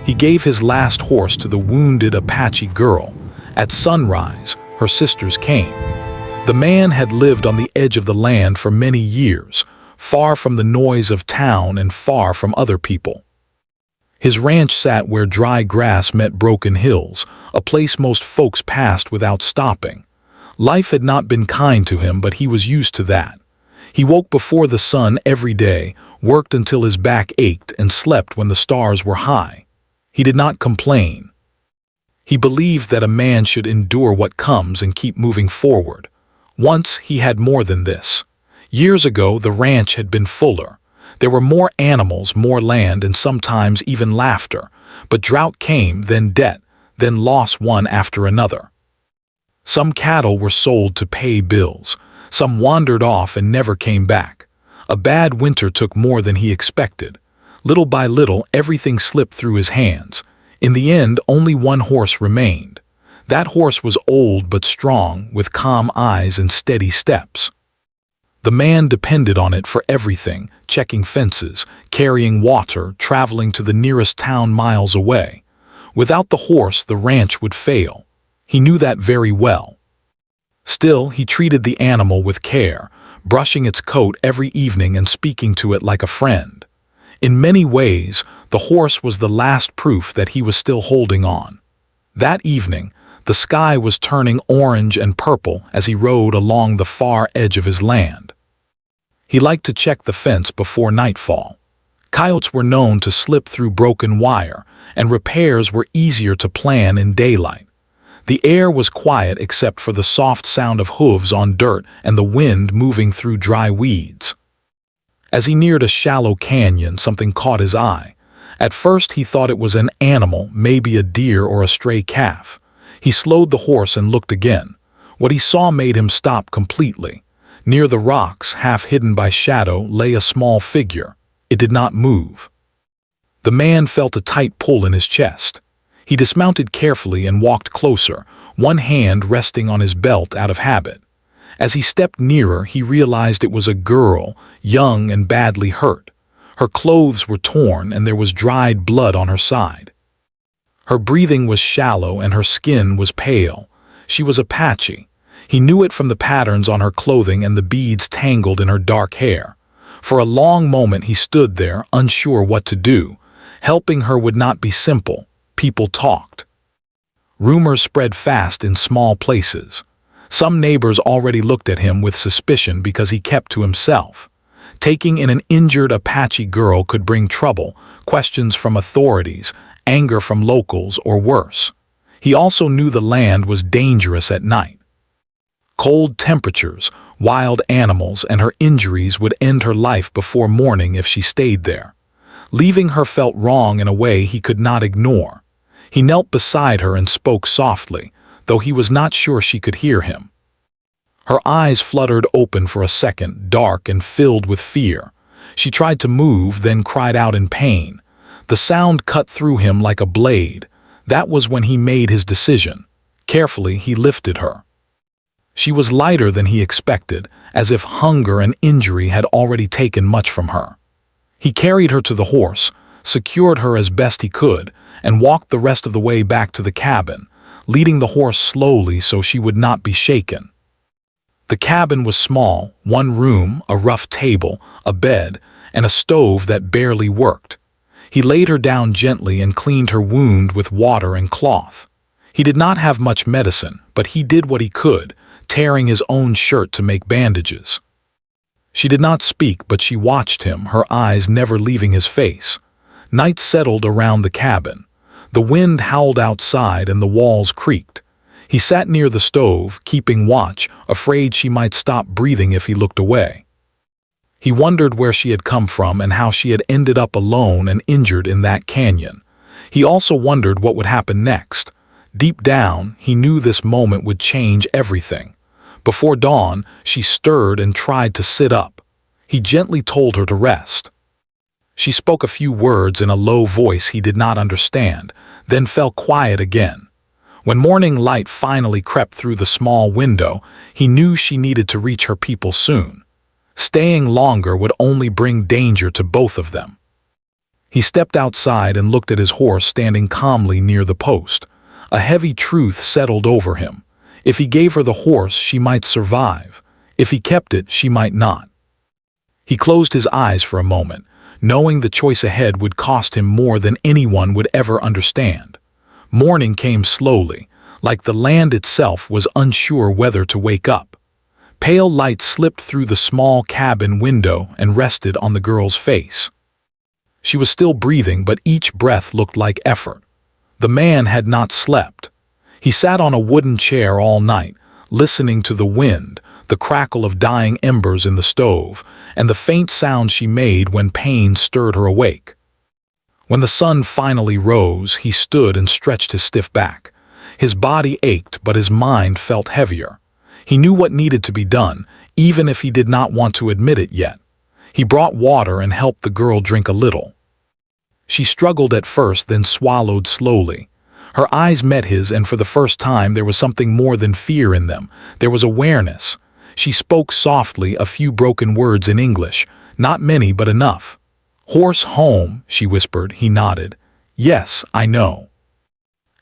He gave his last horse to the wounded Apache girl. At sunrise, her sisters came. The man had lived on the edge of the land for many years, far from the noise of town and far from other people. His ranch sat where dry grass met broken hills, a place most folks passed without stopping. Life had not been kind to him, but he was used to that. He woke before the sun every day, worked until his back ached, and slept when the stars were high. He did not complain. He believed that a man should endure what comes and keep moving forward. Once he had more than this. Years ago, the ranch had been fuller. There were more animals, more land, and sometimes even laughter. But drought came, then debt, then loss one after another. Some cattle were sold to pay bills. Some wandered off and never came back. A bad winter took more than he expected. Little by little, everything slipped through his hands. In the end, only one horse remained. That horse was old but strong, with calm eyes and steady steps. The man depended on it for everything, checking fences, carrying water, traveling to the nearest town miles away. Without the horse, the ranch would fail. He knew that very well. Still, he treated the animal with care, brushing its coat every evening and speaking to it like a friend. In many ways, the horse was the last proof that he was still holding on. That evening, the sky was turning orange and purple as he rode along the far edge of his land. He liked to check the fence before nightfall. Coyotes were known to slip through broken wire, and repairs were easier to plan in daylight. The air was quiet except for the soft sound of hooves on dirt and the wind moving through dry weeds. As he neared a shallow canyon, something caught his eye. At first he thought it was an animal, maybe a deer or a stray calf. He slowed the horse and looked again. What he saw made him stop completely. Near the rocks, half hidden by shadow, lay a small figure. It did not move. The man felt a tight pull in his chest. He dismounted carefully and walked closer, one hand resting on his belt out of habit. As he stepped nearer, he realized it was a girl, young and badly hurt. Her clothes were torn and there was dried blood on her side. Her breathing was shallow and her skin was pale. She was Apache. He knew it from the patterns on her clothing and the beads tangled in her dark hair. For a long moment he stood there, unsure what to do. Helping her would not be simple. People talked. Rumors spread fast in small places. Some neighbors already looked at him with suspicion because he kept to himself. Taking in an injured Apache girl could bring trouble, questions from authorities, anger from locals, or worse. He also knew the land was dangerous at night. Cold temperatures, wild animals, and her injuries would end her life before morning if she stayed there. Leaving her felt wrong in a way he could not ignore. He knelt beside her and spoke softly, though he was not sure she could hear him. Her eyes fluttered open for a second, dark and filled with fear. She tried to move, then cried out in pain. The sound cut through him like a blade. That was when he made his decision. Carefully, he lifted her. She was lighter than he expected, as if hunger and injury had already taken much from her. He carried her to the horse, secured her as best he could, and walked the rest of the way back to the cabin, leading the horse slowly so she would not be shaken. The cabin was small, one room, a rough table, a bed, and a stove that barely worked. He laid her down gently and cleaned her wound with water and cloth. He did not have much medicine, but he did what he could, tearing his own shirt to make bandages. She did not speak, but she watched him, her eyes never leaving his face. Night settled around the cabin. The wind howled outside and the walls creaked. He sat near the stove, keeping watch, afraid she might stop breathing if he looked away. He wondered where she had come from and how she had ended up alone and injured in that canyon. He also wondered what would happen next. Deep down, he knew this moment would change everything. Before dawn, she stirred and tried to sit up. He gently told her to rest. She spoke a few words in a low voice he did not understand, then fell quiet again. When morning light finally crept through the small window, he knew she needed to reach her people soon. Staying longer would only bring danger to both of them. He stepped outside and looked at his horse standing calmly near the post. A heavy truth settled over him. If he gave her the horse, she might survive. If he kept it, she might not. He closed his eyes for a moment, knowing the choice ahead would cost him more than anyone would ever understand. Morning came slowly, like the land itself was unsure whether to wake up. Pale light slipped through the small cabin window and rested on the girl's face. She was still breathing, but each breath looked like effort. The man had not slept. He sat on a wooden chair all night, listening to the wind, the crackle of dying embers in the stove, and the faint sound she made when pain stirred her awake. When the sun finally rose, he stood and stretched his stiff back. His body ached, but his mind felt heavier. He knew what needed to be done, even if he did not want to admit it yet. He brought water and helped the girl drink a little. She struggled at first, then swallowed slowly. Her eyes met his, and for the first time there was something more than fear in them. There was awareness. She spoke softly, a few broken words in English. Not many, but enough. "Horse home," she whispered. He nodded. "Yes, I know."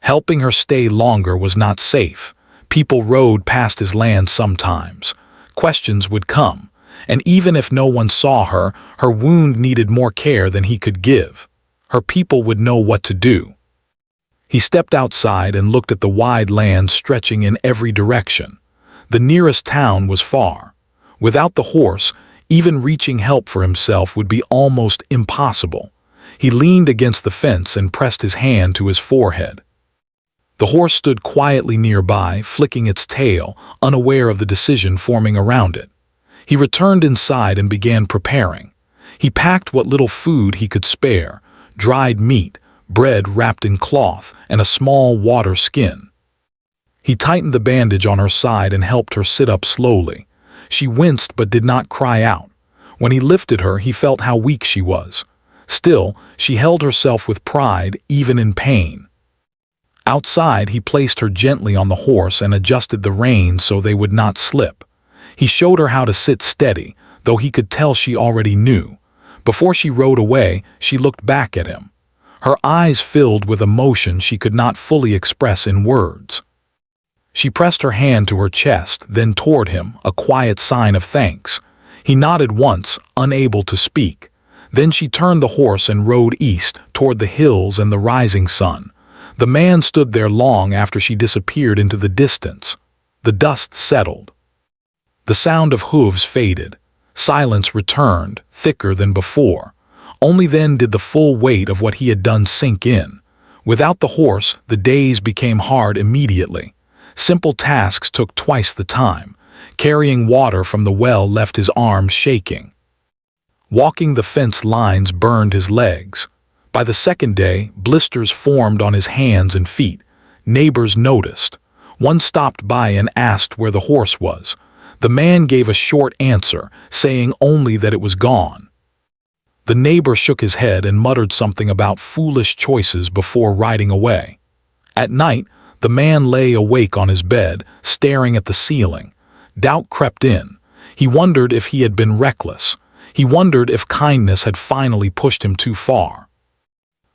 Helping her stay longer was not safe. People rode past his land sometimes. Questions would come, and even if no one saw her, her wound needed more care than he could give. Her people would know what to do. He stepped outside and looked at the wide land stretching in every direction. The nearest town was far. Without the horse, even reaching help for himself would be almost impossible. He leaned against the fence and pressed his hand to his forehead. The horse stood quietly nearby, flicking its tail, unaware of the decision forming around it. He returned inside and began preparing. He packed what little food he could spare: dried meat, bread wrapped in cloth, and a small water skin. He tightened the bandage on her side and helped her sit up slowly. She winced but did not cry out. When he lifted her, he felt how weak she was. Still, she held herself with pride, even in pain. Outside, he placed her gently on the horse and adjusted the reins so they would not slip. He showed her how to sit steady, though he could tell she already knew. Before she rode away, she looked back at him. Her eyes filled with emotion she could not fully express in words. She pressed her hand to her chest, then toward him, a quiet sign of thanks. He nodded once, unable to speak. Then she turned the horse and rode east, toward the hills and the rising sun. The man stood there long after she disappeared into the distance. The dust settled. The sound of hooves faded. Silence returned, thicker than before. Only then did the full weight of what he had done sink in. Without the horse, the days became hard immediately. Simple tasks took twice the time. Carrying water from the well left his arms shaking. Walking the fence lines burned his legs. By the second day, blisters formed on his hands and feet. Neighbors noticed. One stopped by and asked where the horse was. The man gave a short answer, saying only that it was gone. The neighbor shook his head and muttered something about foolish choices before riding away. At night, the man lay awake on his bed, staring at the ceiling. Doubt crept in. He wondered if he had been reckless. He wondered if kindness had finally pushed him too far.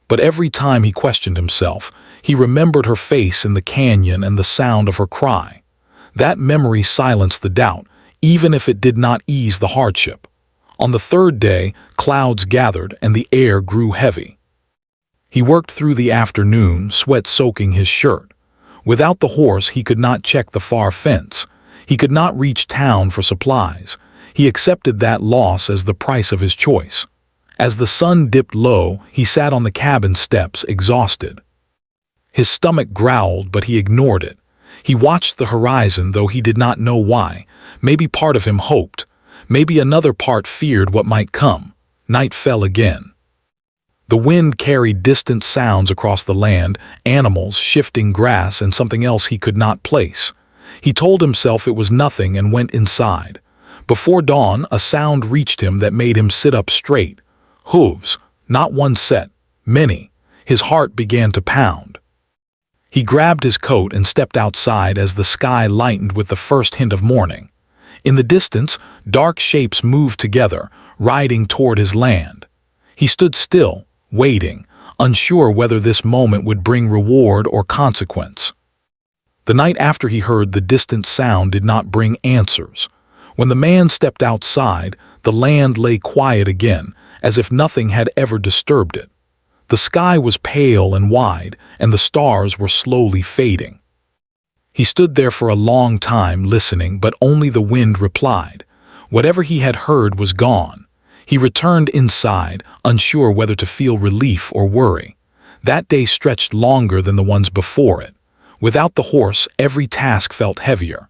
But every time he questioned himself, he remembered her face in the canyon and the sound of her cry. That memory silenced the doubt, even if it did not ease the hardship. On the third day, clouds gathered and the air grew heavy. He worked through the afternoon, sweat soaking his shirt. Without the horse, he could not check the far fence. He could not reach town for supplies. He accepted that loss as the price of his choice. As the sun dipped low, he sat on the cabin steps, exhausted. His stomach growled, but he ignored it. He watched the horizon, though he did not know why. Maybe part of him hoped. Maybe another part feared what might come. Night fell again. The wind carried distant sounds across the land, animals, shifting grass, and something else he could not place. He told himself it was nothing and went inside. Before dawn, a sound reached him that made him sit up straight. Hooves, not one set, many. His heart began to pound. He grabbed his coat and stepped outside as the sky lightened with the first hint of morning. In the distance, dark shapes moved together, riding toward his land. He stood still, waiting, unsure whether this moment would bring reward or consequence. The night after he heard the distant sound did not bring answers. When the man stepped outside, the land lay quiet again, as if nothing had ever disturbed it. The sky was pale and wide, and the stars were slowly fading. He stood there for a long time listening, but only the wind replied. Whatever he had heard was gone. He returned inside, unsure whether to feel relief or worry. That day stretched longer than the ones before it. Without the horse, every task felt heavier.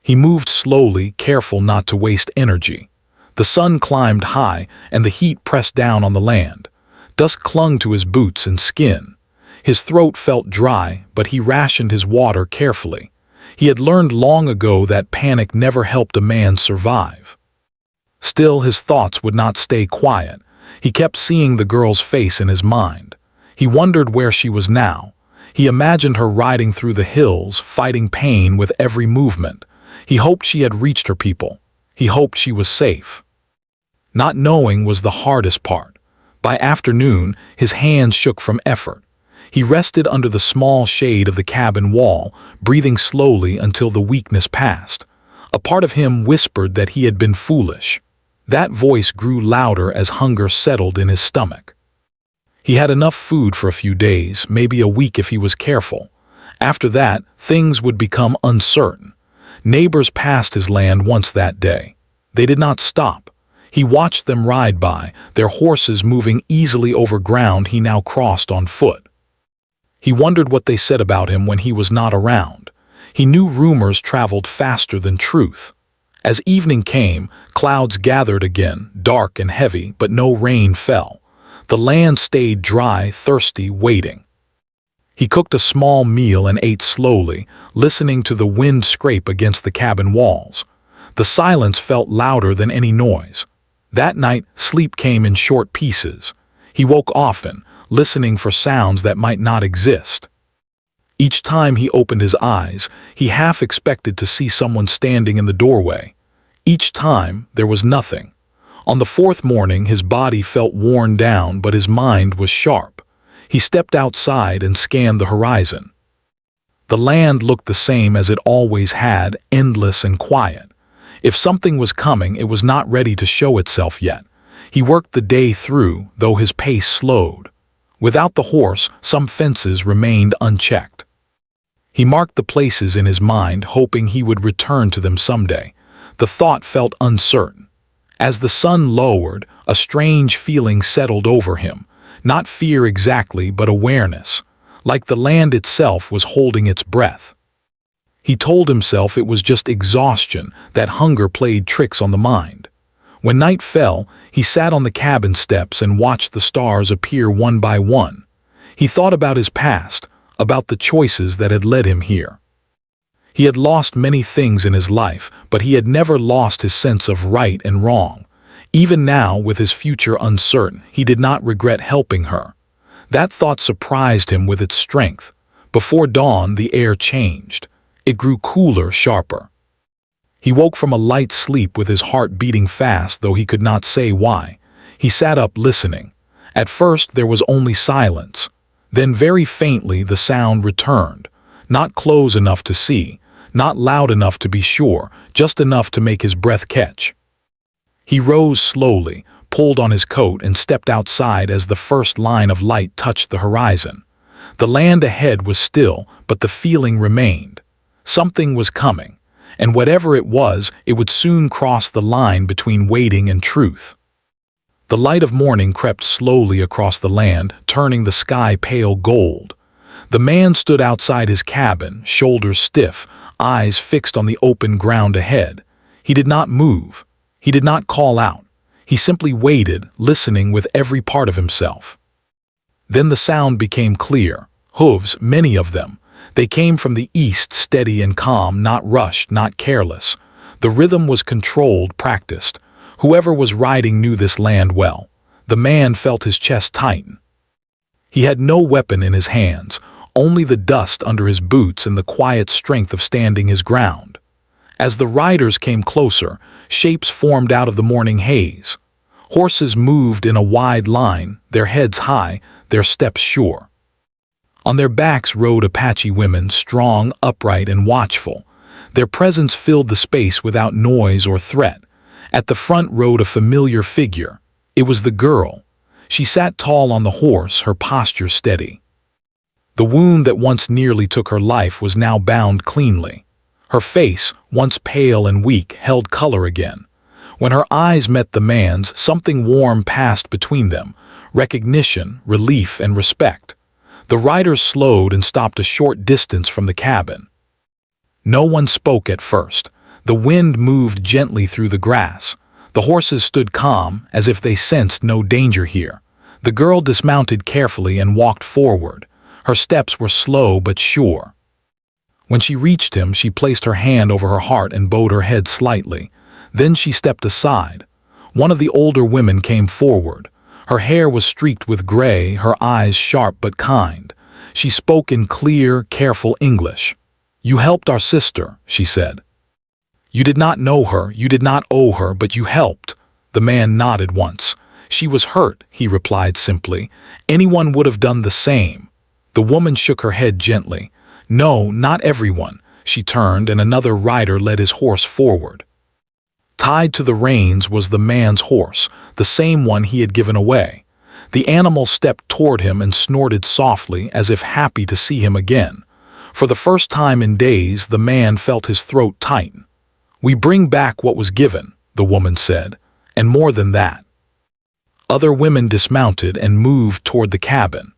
He moved slowly, careful not to waste energy. The sun climbed high, and the heat pressed down on the land. Dust clung to his boots and skin. His throat felt dry, but he rationed his water carefully. He had learned long ago that panic never helped a man survive. Still, his thoughts would not stay quiet. He kept seeing the girl's face in his mind. He wondered where she was now. He imagined her riding through the hills, fighting pain with every movement. He hoped she had reached her people. He hoped she was safe. Not knowing was the hardest part. By afternoon, his hands shook from effort. He rested under the small shade of the cabin wall, breathing slowly until the weakness passed. A part of him whispered that he had been foolish. That voice grew louder as hunger settled in his stomach. He had enough food for a few days, maybe a week if he was careful. After that, things would become uncertain. Neighbors passed his land once that day. They did not stop. He watched them ride by, their horses moving easily over ground he now crossed on foot. He wondered what they said about him when he was not around. He knew rumors traveled faster than truth. As evening came, clouds gathered again, dark and heavy, but no rain fell. The land stayed dry, thirsty, waiting. He cooked a small meal and ate slowly, listening to the wind scrape against the cabin walls. The silence felt louder than any noise. That night, sleep came in short pieces. He woke often, listening for sounds that might not exist. Each time he opened his eyes, he half expected to see someone standing in the doorway. Each time, there was nothing. On the fourth morning, his body felt worn down, but his mind was sharp. He stepped outside and scanned the horizon. The land looked the same as it always had, endless and quiet. If something was coming, it was not ready to show itself yet. He worked the day through, though his pace slowed. Without the horse, some fences remained unchecked. He marked the places in his mind, hoping he would return to them someday. The thought felt uncertain. As the sun lowered, a strange feeling settled over him. Not fear exactly, but awareness. Like the land itself was holding its breath. He told himself it was just exhaustion, that hunger played tricks on the mind. When night fell, he sat on the cabin steps and watched the stars appear one by one. He thought about his past, about the choices that had led him here. He had lost many things in his life, but he had never lost his sense of right and wrong. Even now, with his future uncertain, he did not regret helping her. That thought surprised him with its strength. Before dawn, the air changed. It grew cooler, sharper. He woke from a light sleep with his heart beating fast, though he could not say why. He sat up listening. At first, there was only silence. Then, very faintly, the sound returned. Not close enough to see. Not loud enough to be sure, just enough to make his breath catch. He rose slowly, pulled on his coat, and stepped outside as the first line of light touched the horizon. The land ahead was still, but the feeling remained. Something was coming, and whatever it would soon cross the line between waiting and truth. The light of morning crept slowly across the land, turning the sky pale gold. The man stood outside his cabin, shoulders stiff, eyes fixed on the open ground ahead. He did not move. He did not call out. He simply waited, listening with every part of himself. Then the sound became clear. Hooves, many of them. They came from the east, steady and calm, not rushed, not careless. The rhythm was controlled, practiced. Whoever was riding knew this land well. The man felt his chest tighten. He had no weapon in his hands, only the dust under his boots and the quiet strength of standing his ground. As the riders came closer, shapes formed out of the morning haze. Horses moved in a wide line, their heads high, their steps sure. On their backs rode Apache women, strong, upright, and watchful. Their presence filled the space without noise or threat. At the front rode a familiar figure. It was the girl. She sat tall on the horse, her posture steady. The wound that once nearly took her life was now bound cleanly. Her face, once pale and weak, held color again. When her eyes met the man's, something warm passed between them, recognition, relief, and respect. The riders slowed and stopped a short distance from the cabin. No one spoke at first. The wind moved gently through the grass. The horses stood calm, as if they sensed no danger here. The girl dismounted carefully and walked forward. Her steps were slow but sure. When she reached him, she placed her hand over her heart and bowed her head slightly. Then she stepped aside. One of the older women came forward. Her hair was streaked with gray, her eyes sharp but kind. She spoke in clear, careful English. "You helped our sister," she said. "You did not know her, you did not owe her, but you helped." The man nodded once. "She was hurt," he replied simply. "Anyone would have done the same." The woman shook her head gently. "No, not everyone." She turned, and another rider led his horse forward. Tied to the reins was the man's horse, the same one he had given away. The animal stepped toward him and snorted softly, as if happy to see him again. For the first time in days, the man felt his throat tighten. "We bring back what was given," the woman said, "and more than that." Other women dismounted and moved toward the cabin.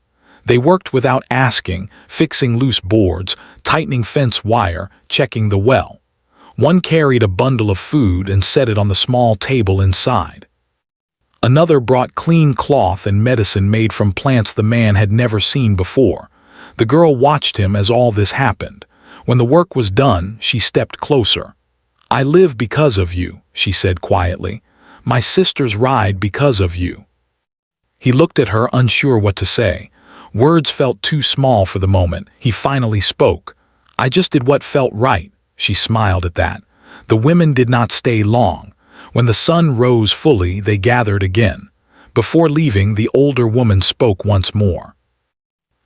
They worked without asking, fixing loose boards, tightening fence wire, checking the well. One carried a bundle of food and set it on the small table inside. Another brought clean cloth and medicine made from plants the man had never seen before. The girl watched him as all this happened. When the work was done, she stepped closer. "I live because of you," she said quietly. "My sisters ride because of you." He looked at her, unsure what to say. Words felt too small for the moment. He finally spoke. "I just did what felt right." She smiled at that. The women did not stay long. When the sun rose fully, they gathered again. Before leaving, the older woman spoke once more.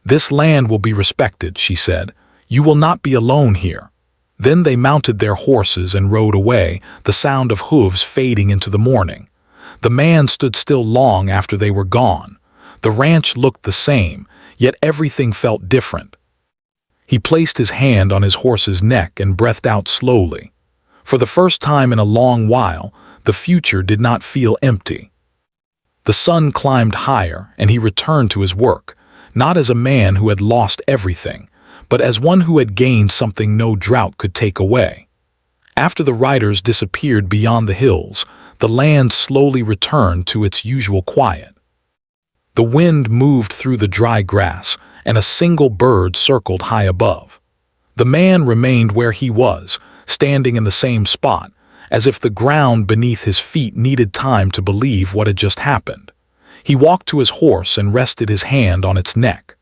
"This land will be respected," she said. "You will not be alone here." Then they mounted their horses and rode away, the sound of hooves fading into the morning. The man stood still long after they were gone. The ranch looked the same, yet everything felt different. He placed his hand on his horse's neck and breathed out slowly. For the first time in a long while, the future did not feel empty. The sun climbed higher, and he returned to his work, not as a man who had lost everything, but as one who had gained something no drought could take away. After the riders disappeared beyond the hills, the land slowly returned to its usual quiet. The wind moved through the dry grass, and a single bird circled high above. The man remained where he was, standing in the same spot, as if the ground beneath his feet needed time to believe what had just happened. He walked to his horse and rested his hand on its neck.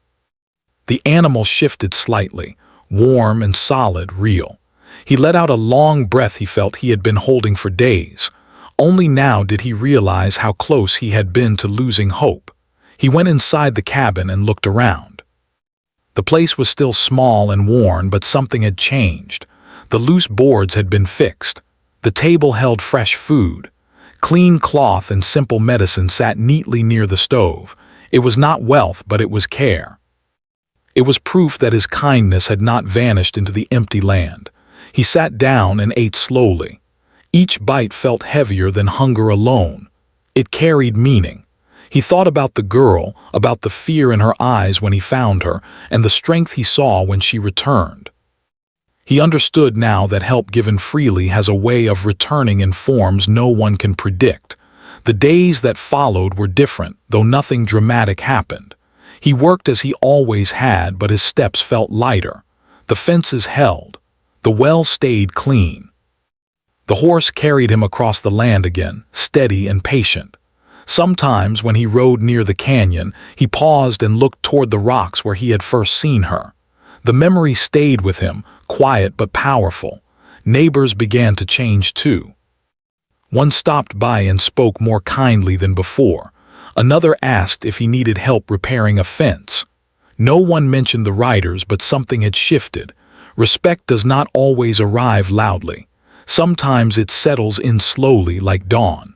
The animal shifted slightly, warm and solid, real. He let out a long breath he felt he had been holding for days. Only now did he realize how close he had been to losing hope. He went inside the cabin and looked around. The place was still small and worn, but something had changed. The loose boards had been fixed. The table held fresh food. Clean cloth and simple medicine sat neatly near the stove. It was not wealth, but it was care. It was proof that his kindness had not vanished into the empty land. He sat down and ate slowly. Each bite felt heavier than hunger alone. It carried meaning. He thought about the girl, about the fear in her eyes when he found her, and the strength he saw when she returned. He understood now that help given freely has a way of returning in forms no one can predict. The days that followed were different, though nothing dramatic happened. He worked as he always had, but his steps felt lighter. The fences held. The well stayed clean. The horse carried him across the land again, steady and patient. Sometimes, when he rode near the canyon, he paused and looked toward the rocks where he had first seen her. The memory stayed with him, quiet but powerful. Neighbors began to change too. One stopped by and spoke more kindly than before. Another asked if he needed help repairing a fence. No one mentioned the riders, but something had shifted. Respect does not always arrive loudly. Sometimes it settles in slowly like dawn.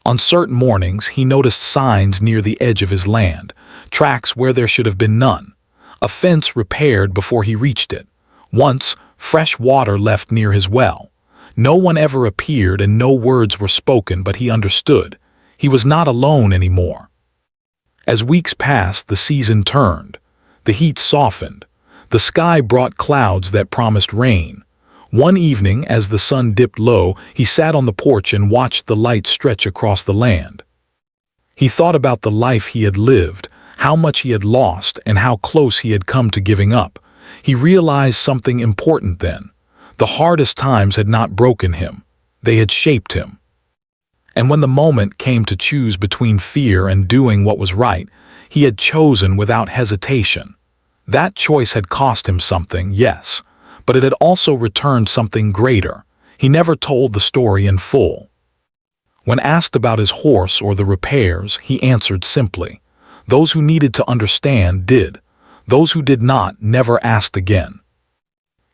On certain mornings, he noticed signs near the edge of his land, tracks where there should have been none. A fence repaired before he reached it. Once, fresh water left near his well. No one ever appeared and no words were spoken, but he understood. He was not alone anymore. As weeks passed, the season turned. The heat softened. The sky brought clouds that promised rain. One evening, as the sun dipped low, he sat on the porch and watched the light stretch across the land. He thought about the life he had lived, how much he had lost, and how close he had come to giving up. He realized something important then. The hardest times had not broken him. They had shaped him. And when the moment came to choose between fear and doing what was right, he had chosen without hesitation. That choice had cost him something, yes, but it had also returned something greater. He never told the story in full. When asked about his horse or the repairs, he answered simply. Those who needed to understand did. Those who did not never asked again.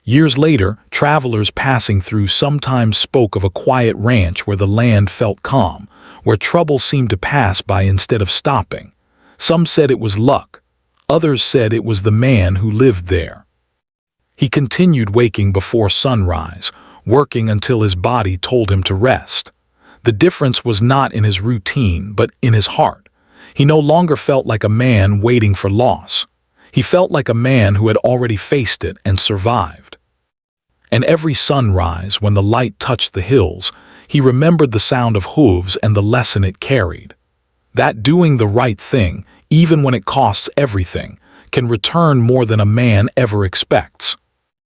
Years later, travelers passing through sometimes spoke of a quiet ranch where the land felt calm, where trouble seemed to pass by instead of stopping. Some said it was luck. Others said it was the man who lived there. He continued waking before sunrise, working until his body told him to rest. The difference was not in his routine, but in his heart. He no longer felt like a man waiting for loss. He felt like a man who had already faced it and survived. And every sunrise, when the light touched the hills, he remembered the sound of hooves and the lesson it carried. That doing the right thing, even when it costs everything, can return more than a man ever expects.